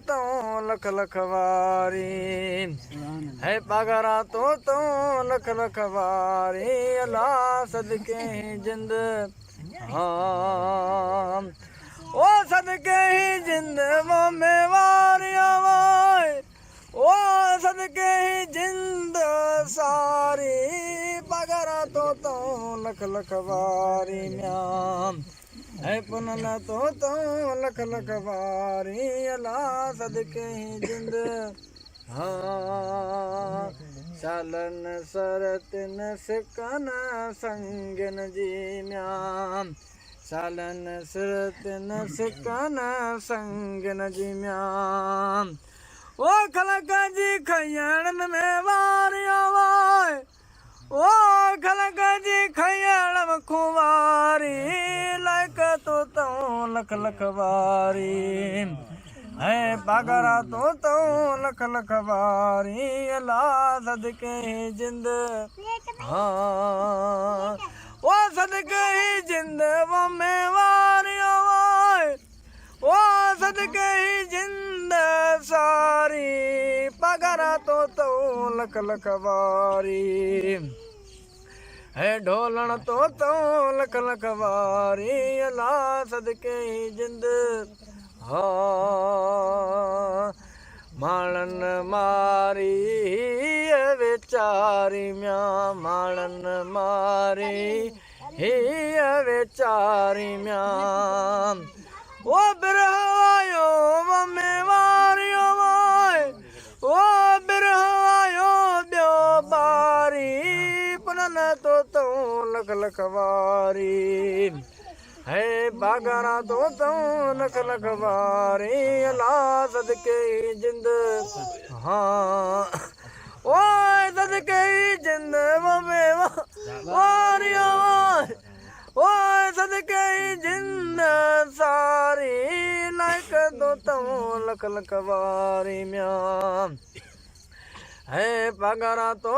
तो लख लख वारी है पगरा तो लख लख वारी अल्लाह सदके ही जिंद हाँ ओ सदके ही जिंद वो में वारिया वाय ओ सदके ही जिंद सारी पगरा तो लख लख वारी म्याम है पुनल तो लख लख वारी अल्लाह सदके ही जिंद हाँ चालन सरतन सिकन संगन जी म्याम चालन सरतन सिकन संगन जी म्याम ओ खलक जी खयण में वारिया वाय ओ खलक जी खयण खुवारी लक तो लख लख वारी है पगरा तो लख लख वारी अल्लाह सदके ही जिंद हाँ ओ सदके ही जिंद वो में वारिया वाय ओ सदके ही जिंद सारी पगरा तो लख लख वारी है ढोलण तो लख लख वारी अल्लाह सदके ही जिंद हाँ मालन मारी बेचारी म्यां मालन मारी ही बेचारी म्यां ओ बिरहवायो में वारियो वाय ओ बिरहवायो ब्यो बारी पुनन तो लख लख वारी है बागरा तो लख लख वारी अल्लाह सदके ही जिंद हाँ ओ सदके ही जिंद वो में वारियो ओ सदके ही जिंद सारी लाइक तो लख लख वारी म्याम है पगरा तो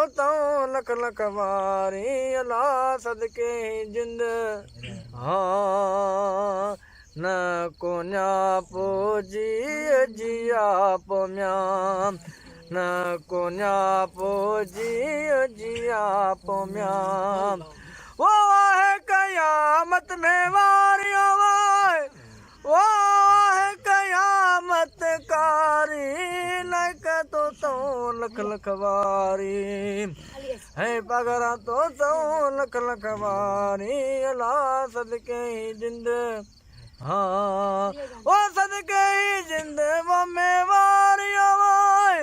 लख लख वारी अल्लाह सदके ही जिंद हाँ न कोन्या पोजी जिया पो म्याम न कोन्या पोजी जिया पो म्याम वो है कयामत में वारियो वाय वो है कयामत कारी लक तो लख लख वारी है पगरा तो लख लख वारी अल्लाह सदके ही जिंद हाँ ओ सदके ही जिंद वो में वारियो वाय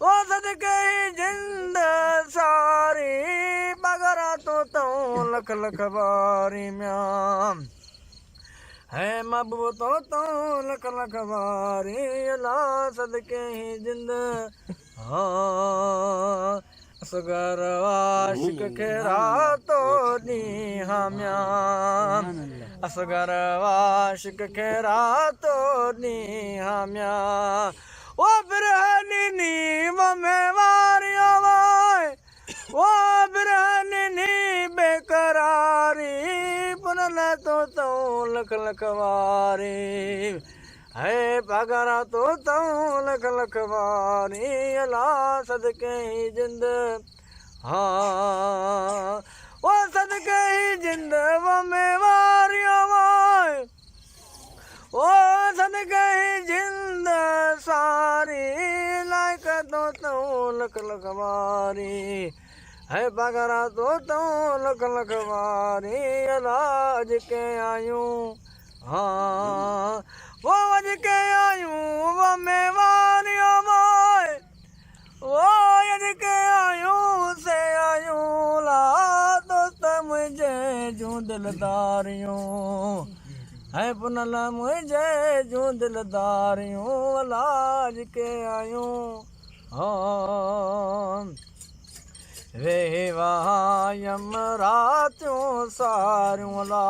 ओ सदके ही जिंद सारी पगरा तो लख लख वारी म्याम है मबू तो लख लख वारी अल्लाह सदके ही जिंद हाँ असगर आशिक खेरा तो नी हम्याम असगर आशिक खेरा तो नी हम्याम ओ बिरहनी नी में वारियो वाय ओ बिरहनी नी बेकरारी पुनल तो लख लख वारी है पगरा तो लख लख वारी अल्लाह सदके ही जिंद हाँ ओ सदके ही जिंद वो में वारियो वाय ओ सदके ही जिंद सारी लाइक तो लख लख वारी है पगरा तो लख लख वारी अल्लाह के आयूं हाँ वो अज के आयूं वो में वारियो वाय वो अज के आयूं से आयूं ला दोस्त मुझे जूं दिलदारियों है पुनल मुझे जूं दिलदारियों अज के आयूं हाँ वे वायम रातियों सारियों ला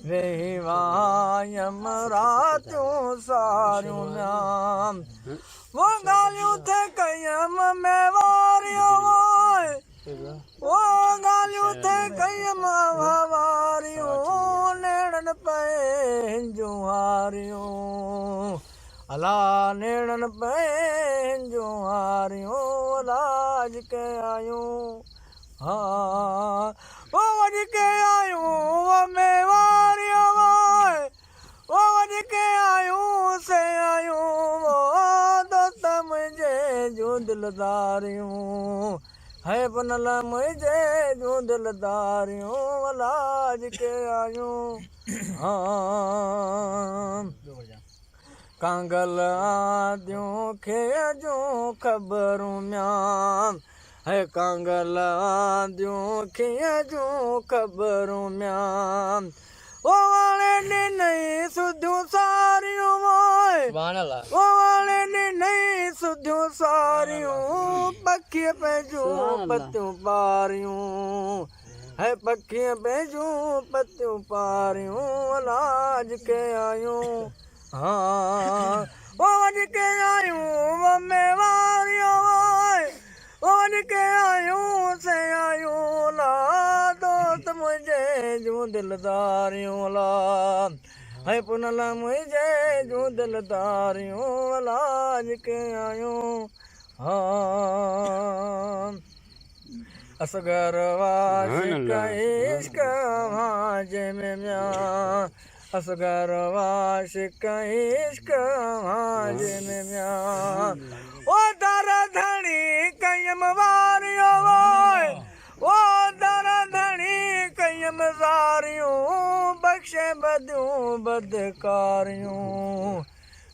वे वायम रातियों सारियों म्याम वो गालियों थे कयम में वारियो वाय वो गालियों थे कयम वारियो नेड़न पे जुहारियो अला नेणन पंहिंजो हारियूं इलाज के आयूं हाँ वो वञ के आयूं वो मेवारियो वो वञ के आयूं से आयूं वो दोस्त मुंहिंजे जूं दिलदारियूं है बनल मुंहिंजे जूं दिलदारियूं इलाज के आयूं हाँ कांगल आदियूं खे जूं ख़बरूं म्यां है कांगल आदियूं खे जूं ख़बरूं म्यां ओ वाले ॾिनई सुधियूं सारियूं वो वाले ॾिनई सुधियूं सारियूं पखीअ पंहिंजूं पतियूं पारियूं है पखीअ पंहिंजूं पतियूं पारियूं इलाज के आयूं हाँ वो वञ के आयूं वो मेवारियो वो वञ के आयूं से आयूं ला दोस्त मुंहिंजे जूं दिलदारियूं ला है पुनल मुंहिंजे जूं दिलदारियूं इलाज के आयूं हाँ असगर वाशिक इश्क भांजे में म्यां असगर वाशिक इश्क भांजे में म्यां ओ दर धणी कयम वारियो ओ दर धणी कयम ज़ारियूं बख़्शे बदियूं बदकारियूं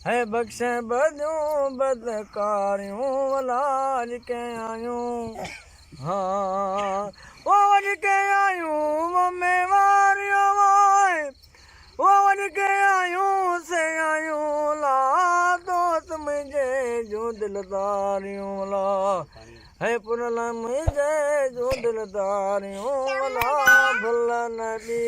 है बख़्शे बदियूं बदकारियूं इलाज के आयूं हाँ वो वञ के आयूं वो मेवारियो वो वञ के आयूं से आयूं ला दोस्त मुंहिंजे जूं दिलदारियूं ला है पुनल मुंहिंजे जूं दिलदारियूं ला भुल नबी